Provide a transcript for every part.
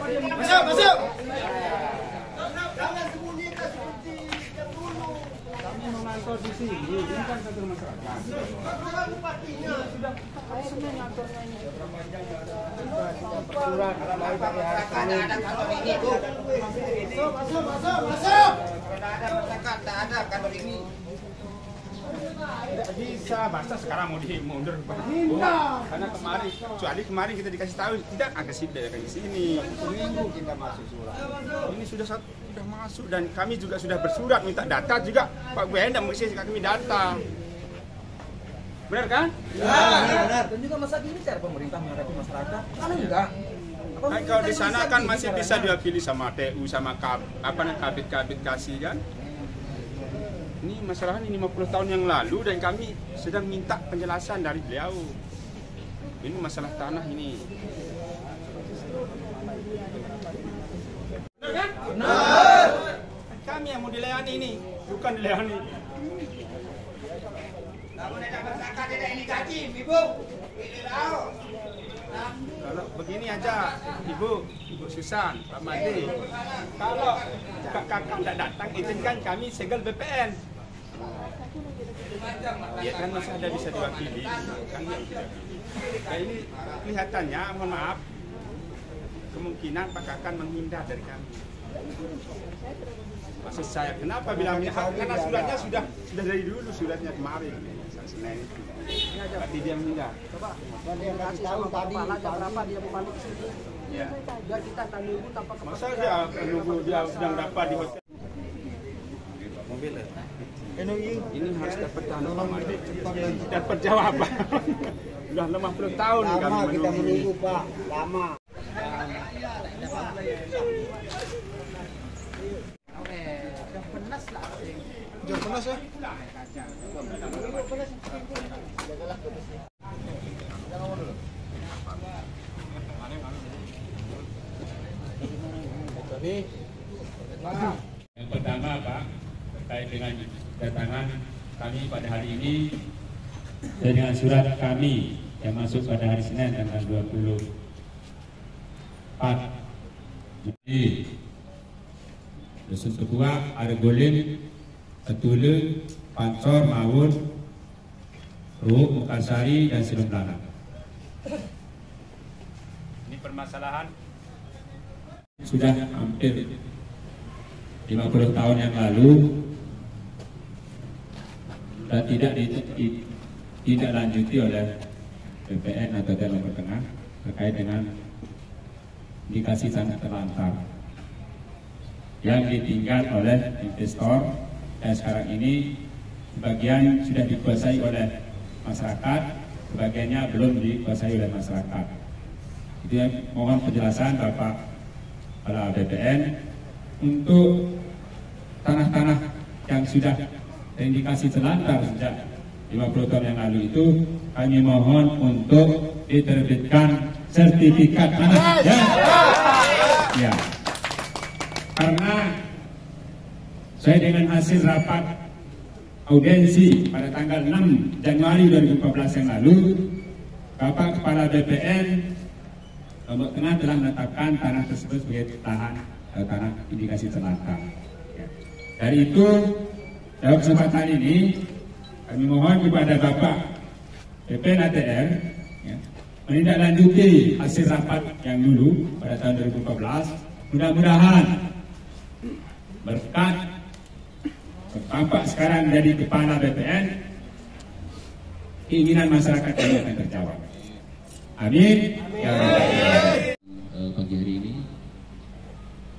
Masuk, masuk. Kami memantau di sini, ini kan satu masyarakat. Sudah semua ngaturnya ini. Peraturan Ada kantor ini tuh. Masuk. Ada masyarakat, tak ada kantor ini. tidak bisa, masa sekarang mau dimundur. Karena kemarin kita dikasih tahu tidak agak dari sini. Seminggu kita masuk surat. Ini sudah masuk dan kami juga sudah bersurat minta data juga. Pak Wenda mengisi kami data. Benar kan? Ya, benar. Dan juga masa gini cara pemerintah menghadapi masyarakat? Kan enggak. Kan kalau di sana kan masih bisa diwakili sama TU sama kabit kasih kan. Ini masalah ini 50 tahun yang lalu dan kami sedang minta penjelasan dari beliau. Ini masalah tanah ini. Benar kan? Benar. Kami yang mau dilayani ini, bukan dilayani. Namun ada masyarakat tidak ini gaji, Ibu. Ini tahu. Kalau begini aja, Ibu Susan, Pak Made, kalau kakak tidak datang, izinkan kami segel BPN. Ya kan masih ada bisa diwakili, kan yang tidak. Nah ini kelihatannya, mohon maaf, kemungkinan Pak Kakan menghindar dari kami. Maksud saya, kenapa bilang ini? Karena suratnya sudah dari dulu, suratnya kemarin, Senin itu. Tapi dia menghindar. Coba, dia kasih tahu tadi berapa dia mau balik ke sini. Ya. Biar kita tak nunggu tanpa Masa dia nunggu dia sedang dapat di hotel. Mobil. Ini harus dapat tanah Pak Made. Dapat jawaban. Sudah 50 tahun kami Kita menunggu. menunggu, Pak. Lama. Jangan panas ya. Yang pertama Pak, terkait dengan kedatangan kami pada hari ini dan dengan surat kami yang masuk pada hari Senin tanggal 24 Juni. Dusun Ketua, Argolim, Ketule, Pancor, Mawur, Ruhuk, Mekarsari, dan Silom Lana. Ini permasalahan Sudah hampir 50 tahun yang lalu dan tidak lanjuti oleh BPN atau Dalam Tengah terkait dengan indikasi tanah terlantar yang ditinggal oleh investor dan sekarang ini sebagian sudah dikuasai oleh masyarakat, sebagiannya belum dikuasai oleh masyarakat. Itu yang mohon penjelasan Bapak Kepala BPN untuk tanah-tanah yang sudah terindikasi terlantar sejak 50 tahun yang lalu itu, kami mohon untuk diterbitkan sertifikat tanah. Ya. Karena saya dengan hasil rapat audiensi pada tanggal 6 Januari 2014 yang lalu, Bapak Kepala BPN Lombok Tengah telah menetapkan tanah tersebut sebagai tanah indikasi terlantar. Ya. Dari itu, dalam kesempatan ini, kami mohon kepada Bapak BPN ATR ya, menindaklanjuti hasil rapat yang dulu pada tahun 2014. Mudah-mudahan berkat Bapak sekarang jadi Kepala BPN, keinginan masyarakat ini akan terjawab. Amin. Ya Rabbi. Pagi hari ini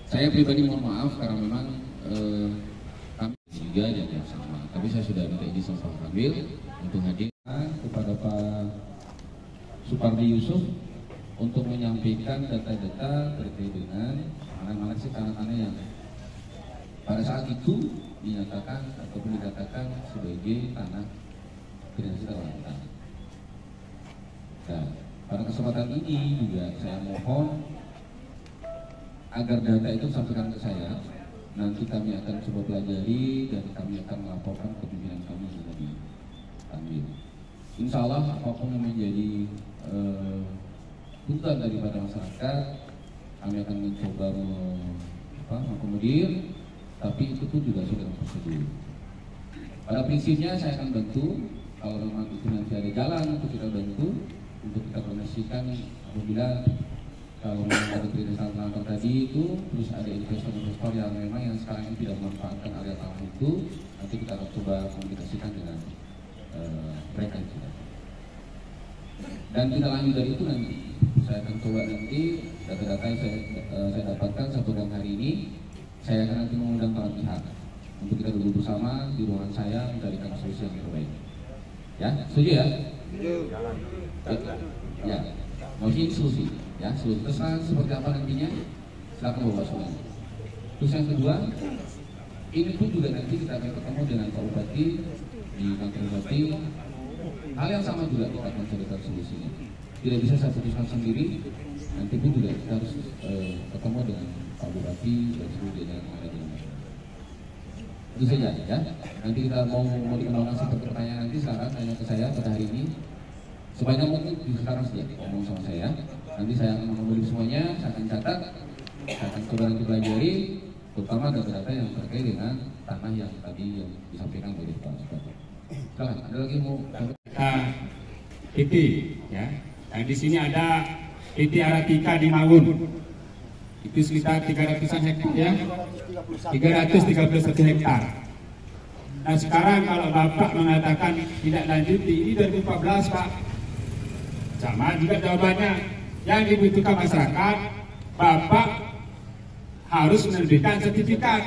saya pribadi mohon maaf karena memang kami juga yang sama, tapi saya sudah minta izin sama Pak Kamil untuk hadir kepada Pak Supardi Yusuf untuk menyampaikan data-data terkait dengan mana-mana sih tanah-tanah yang pada saat itu dinyatakan ataupun dikatakan sebagai tanah indikasi terlantar. Nah, pada kesempatan ini juga saya mohon agar data itu sampaikan ke saya. Nanti kami akan coba pelajari dan kami akan melaporkan ke pimpinan kami yang ada di Kamil. Insya Allah apapun yang menjadi tuntutan daripada masyarakat, kami akan mencoba mengakomodir, tapi itu pun juga sudah prosedur. Pada prinsipnya saya akan bantu kalau memang itu nanti ada jalan untuk kita bantu untuk kita promosikan apabila kalau memang ada perintah tadi itu terus ada investor-investor yang memang yang sekarang ini tidak memanfaatkan area tanah itu, nanti kita akan coba komunikasikan dengan mereka juga. Dan tidak lanjut dari itu nanti saya akan coba nanti data-data yang saya dapatkan sampai dengan hari ini, saya akan nanti mengundang para pihak untuk kita duduk bersama di ruangan saya mencarikan solusi yang terbaik. Ya, setuju ya? Ya, maksudnya solusi. Ya, solusi terserah seperti apa nantinya, silakan bawa semuanya. Terus yang kedua, ini pun juga nanti kita akan ketemu dengan Pak Bupati di kantor Bupati. Hal yang sama juga kita akan carikan solusinya. Tidak bisa saya putuskan sendiri. Nanti pun juga kita harus ketemu dengan Pak Bupati dan seluruh jajaran yang ada di sana. Itu saja ya. Nanti kita mau dikembangkan seperti pertanyaan nanti silakan tanya ke saya pada hari ini. Sebanyak mungkin sekarang saja ngomong sama saya. Nanti saya akan mengambil semuanya, saya akan catat, saya akan coba nanti pelajari, terutama data-data yang terkait dengan tanah yang tadi yang disampaikan oleh Pak Bupati. Silakan, ada lagi mau? PT ya. Nah, di sini ada PT Aratika di Mawun. Itu sekitar 300-an hektar ya. 331 hektar. Nah, sekarang kalau Bapak mengatakan tidak lanjuti, ini 2014 Pak. Sama juga jawabannya. Yang dibutuhkan masyarakat, Bapak harus menerbitkan sertifikat,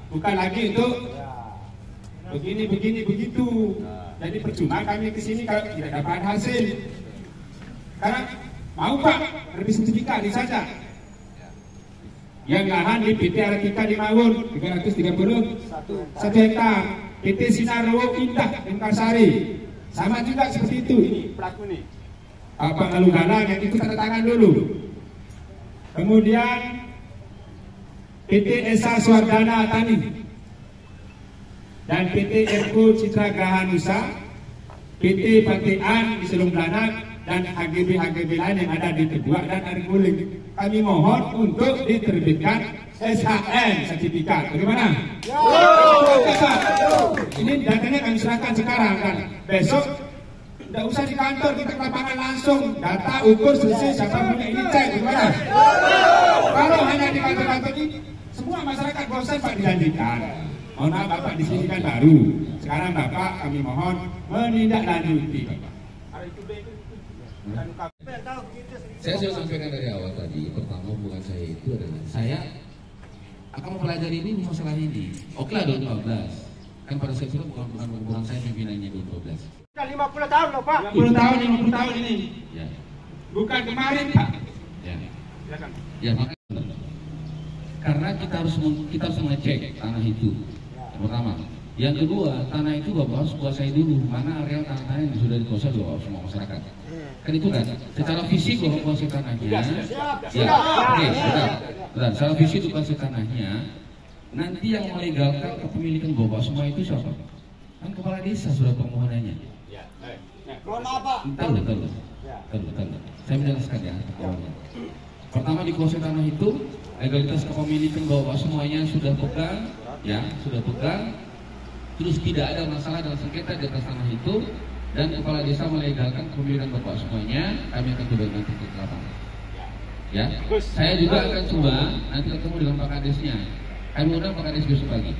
bukan lagi untuk begini begitu. Jadi percuma kami ke sini kalau tidak dapat hasil. Karena mau Pak lebih sertifikat ini saja. Yang lahan di PT Aratika di Mawun 331 hektar, PT Sinarwo Indah di Mekarsari sama juga seperti itu. Ini pelaku nih. Pak Lalu Galang yang ikut tanda tangan dulu. Kemudian PT Esa Swardana Tani dan PT Erko Citra Grahanusa, PT Patean di Selung Blanak dan HGB lain yang ada di Teguak dan Ariguling. Kami mohon untuk diterbitkan SHN sertifikat. Bagaimana? Ini datanya kami serahkan sekarang kan. Besok tidak usah di kantor, kita ke lapangan langsung. Data ukur selesai, siapa punya ini cek. Bagaimana? Kalau hanya di kantor-kantor ini, semua masyarakat bosan Pak dilanjutkan. Mohon maaf Bapak di sini kan baru. Sekarang Bapak kami mohon menindaklanjuti Bapak. Saya sudah sampaikan dari awal tadi, pertama hubungan saya itu adalah saya akan mempelajari ini masalah ini. Oke lah 2014. Kan pada saat itu bukan saya pimpinannya 2012. 50 tahun loh Pak. 50 tahun ini. Ya. Bukan kemarin Pak. Ya. Silakan. Ya makanya. Karena kita harus mengecek tanah itu. Yang pertama. Yang kedua, tanah itu Bapak harus kuasai dulu mana areal tanah yang sudah dikuasai oleh semua masyarakat. Kan itu kan, secara fisik Bapak kuasai tanahnya. Ya, oke, benar. Secara fisik itu kuasai tanahnya. Nanti yang melegalkan kepemilikan Bapak semua itu siapa? Kan kepala desa sudah permohonannya. Mohon maaf Pak. Betul. Saya menjelaskan ya. Pertama dikuasai tanah itu, legalitas kepemilikan Bapak semuanya sudah pegang, ya, sudah pegang. Terus tidak ada masalah dalam sengketa di atas tanah itu, dan kepala desa melegalkan kepemilikan Bapak semuanya. Kami akan coba nanti ke lapangan. Ya, saya juga akan coba nanti ketemu dengan Pak Kadesnya. Kami undang Pak Kades besok pagi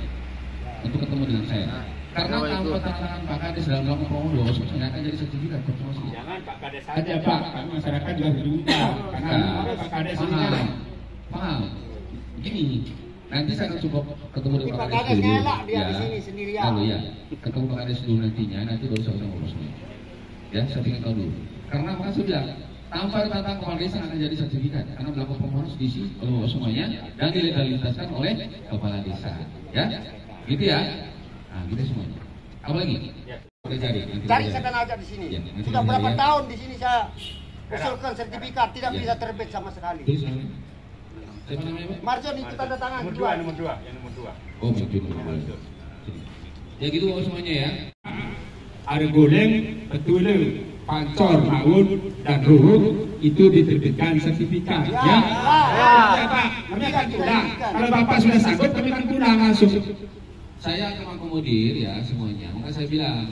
untuk ketemu dengan saya. Karena tanpa tantangan Pak Kades dalam melakukan promo Bapak semuanya akan jadi sertifikat promosi. Jangan Pak Kades saja Pak, kami masyarakat juga berjuang. Karena Pak Kades ini kan paham. Begini. Nanti saya akan coba ketemu dengan Pak Kades dulu. Dia di sini sendirian. Lalu ya, ketemu Pak Kades dulu nantinya, nanti baru saya ngomong semua. Ya, saya ingin tahu dulu. Karena Pak sudah tanpa tentang kepala desa akan jadi sertifikat karena melakukan permohonan diisi oleh Bapak semuanya dan dilegalitaskan oleh kepala desa. Ya, gitu ya. Nah, gitu semuanya. Apa lagi? Cari setan aja di sini. Ya, sudah berapa tahun di sini saya usulkan sertifikat tidak bisa terbit sama sekali. Terus siapa namanya Pak? Marjon itu tanda tangan Nomor 2, nomor 2, yang nomor 2. Oh, betul. Ya gitu Bapak semuanya ya. Ariguling, Betulu, Pancor, Mawun, dan Ruhut itu diterbitkan sertifikat. Ya, Pak, kami akan pulang. Kalau Bapak sudah sanggup, kami akan pulang langsung. Saya akan mengakomodir ya semuanya. Maka saya bilang,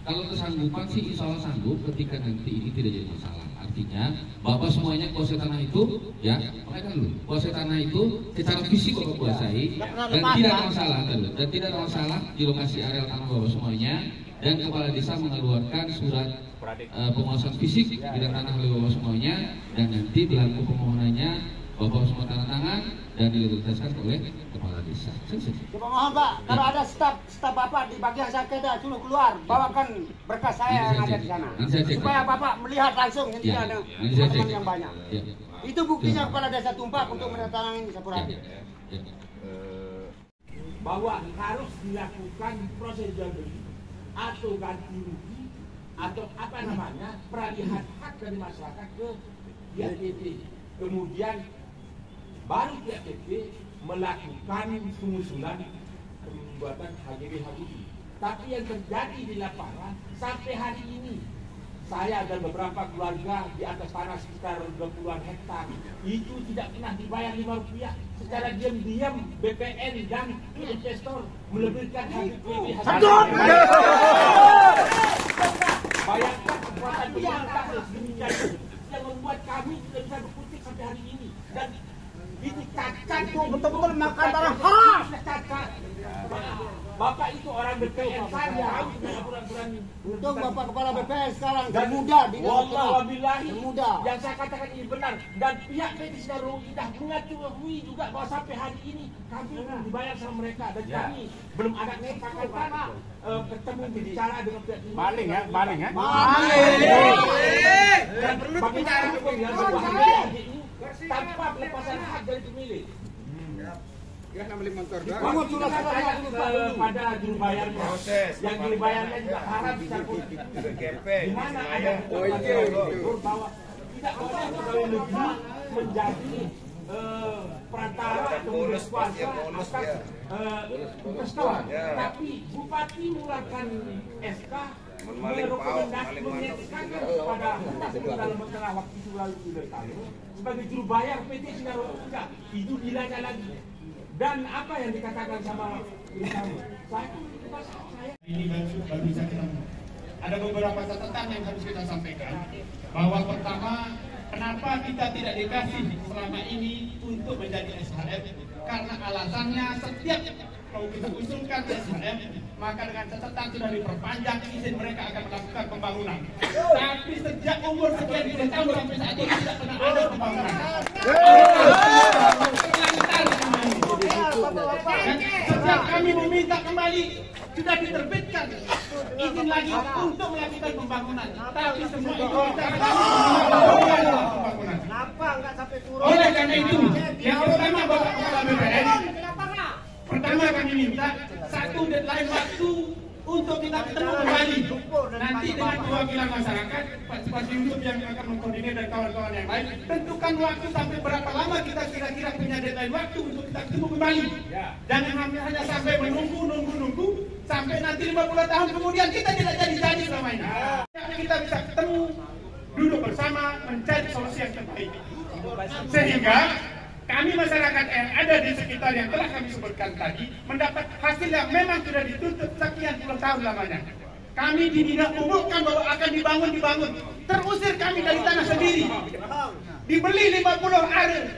kalau kesanggupan sih insya Allah sanggup ketika nanti ini tidak jadi masalah. Artinya Bapak semuanya kuasai tanah itu, ya, makanya dulu kuasai tanah itu secara fisik Bapak kuasai dan tidak ada masalah, dan tidak ada masalah di lokasi areal tanah Bapak semuanya. Dan kepala desa mengeluarkan surat penguasaan fisik di bidang tanah oleh Bapak semuanya, dan nanti belangko permohonannya Bapak semua tanda tangan dan diletakkan oleh kepala desa. Mohon Pak, kalau ada staf Bapak di bagian sakeda suruh keluar, bawakan berkas saya yang ada di sana. Supaya Bapak melihat langsung yang tidak ada teman yang banyak. Itu buktinya kepala desa Tumpak untuk menandatangani Sapuradi. Bahwa harus dilakukan proses jual beli atau ganti rugi atau apa namanya peralihan hak dari masyarakat ke pihak PT. Kemudian baru pihak PT melakukan pengusulan pembuatan HGB. Tapi yang terjadi di lapangan sampai hari ini, saya dan beberapa keluarga di atas tanah sekitar 20-an hektar itu tidak pernah dibayar Rp5. Secara diam-diam BPN dan investor melebihkan HGB. Bayangkan kekuatan pemerintah sedemikian yang membuat kami tidak bisa berkutik sampai hari ini. Dan ini cacat itu betul-betul makan barang haram. Cacat. Bapak itu orang BPN saya. Untung Bapak Kepala BPN sekarang muda di Wallahubillahi muda. Yang saya katakan ini benar, dan pihak PT Sinar sudah mengakui juga bahwa sampai hari ini kami belum dibayar sama mereka, dan kami belum ada kesepakatan ketemu bicara dengan pihak ini. Maling ya. Dan bagaimana pembiayaan ini tanpa pelepasan hak dari pemilik. Bangun sudah pada juru bayarnya, yang juru bayarnya juga harap bisa di mana ada bahwa tidak boleh pegawai negeri menjadi perantara kemudian kuasa atas investor. Tapi Bupati mengeluarkan SK merekomendasikan kepada dalam masalah waktu itu lalu sebagai juru bayar PT Sinar enggak, itu dilacak lagi. Dan apa yang dikatakan sama kamu? Ini baru bisa kita. Ada beberapa catatan yang harus kita sampaikan. Bahwa pertama, kenapa kita tidak dikasih selama ini untuk menjadi SHM? Karena alasannya setiap kalau kita usulkan SHM, maka dengan catatan sudah diperpanjang izin mereka akan melakukan pembangunan. Tapi sejak umur sekian tahun sampai saat ini tidak pernah ada pembangunan. Sejak kami meminta kembali sudah diterbitkan izin lagi untuk melakukan pembangunan, tapi semua itu kita pembangunan. Kenapa enggak sampai turun? Oleh karena itu, yang pertama Bapak Kepala BPN, pertama kami minta satu deadline waktu untuk kita ketemu kembali. Nanti dengan perwakilan masyarakat, partisipasi hidup yang akan mengkoordinir dan kawan-kawan yang lain, tentukan waktu sampai berapa lama kita kira-kira punya deadline waktu untuk kita ketemu kembali. Jangan hanya sampai menunggu sampai nanti 50 tahun kemudian kita tidak jadi selama ini. Kita bisa ketemu, duduk bersama, mencari solusi yang terbaik. Sehingga kami masyarakat yang ada di sekitar yang telah kami sebutkan tadi mendapat hasil yang memang sudah dituntut sekian puluh tahun lamanya. Kami tidak umumkan bahwa akan dibangun. Terusir kami dari tanah sendiri. Dibeli 50 are,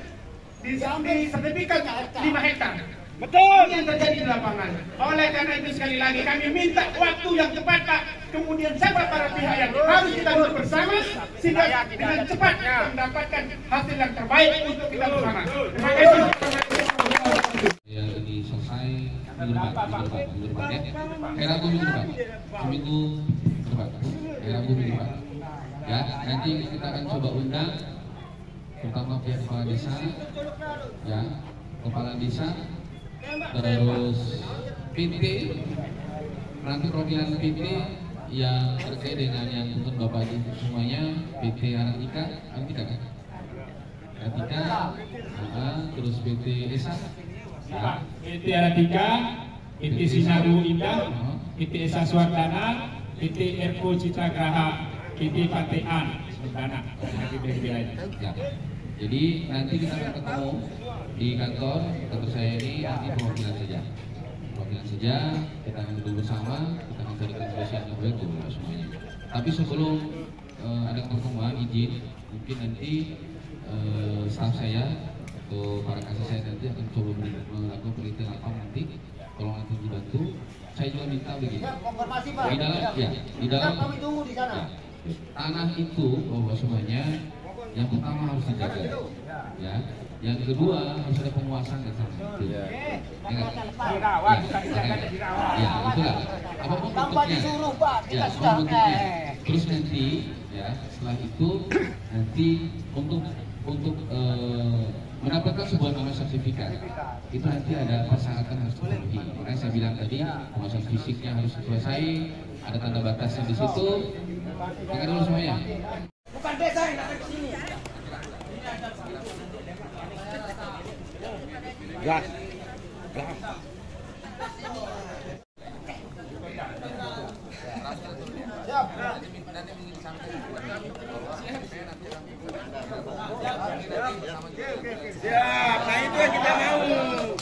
disertifikat 5 hektar. Betul. Ini yang terjadi di lapangan. Oleh karena itu sekali lagi kami minta waktu yang tepat, Pak. Kemudian siapa para pihak yang harus kita duduk bersama sehingga dengan cepat mendapatkan hasil yang terbaik untuk kita bersama. Terima kasih. Ya, ini selesai minggu depan ya. Hari Rabu minggu depan. Seminggu depan. Hari Rabu minggu depan. Ya, nanti kita akan coba undang pertama pihak kepala desa, ya, kepala desa, terus PT, nanti perwakilan PT yang terkait dengan yang tuntut Bapak ini semuanya, PT Aratika kan? Terus PT Esa, Ya, PT Aratika, PT Sinaru Indah, PT Esa Swardana, PT Erko Citra Graha, PT Patean. dana nanti wilayah. Ya. Jadi nanti kita akan ketemu di kantor saya ini nanti perwakilan saja. Perwakilan saja, kita akan duduk bersama, kita akan carikan solusi yang terbaik untuk semuanya. Tapi sebelum ada pertemuan, izin mungkin nanti staf saya atau para kasih saya nanti akan coba melakukan penelitian apa nanti. Kalau nanti dibantu, saya juga minta begini. Konfirmasi Pak. Di dalam kami tunggu di sana. Ya, tanah itu bahwa semuanya yang pertama harus dijaga, ya. Yang kedua harus ada penguasaan dan sana itu. Ya, Dirawat, bukan dijaga, dirawat. Ya, itulah. Apapun Tanpa bentuknya. disuruh Pak, kita Ya, sudah. apapun bentuknya. Terus nanti, ya, setelah itu nanti untuk mendapatkan sebuah nama sertifikat itu nanti ada persyaratan harus dipenuhi. Makanya saya bilang tadi penguasaan fisiknya harus selesai, ada tanda batasnya di situ. Dengar dulu semuanya. Bukan desa yang ada di sini. Gas. Siap. Nah itu yang kita mau.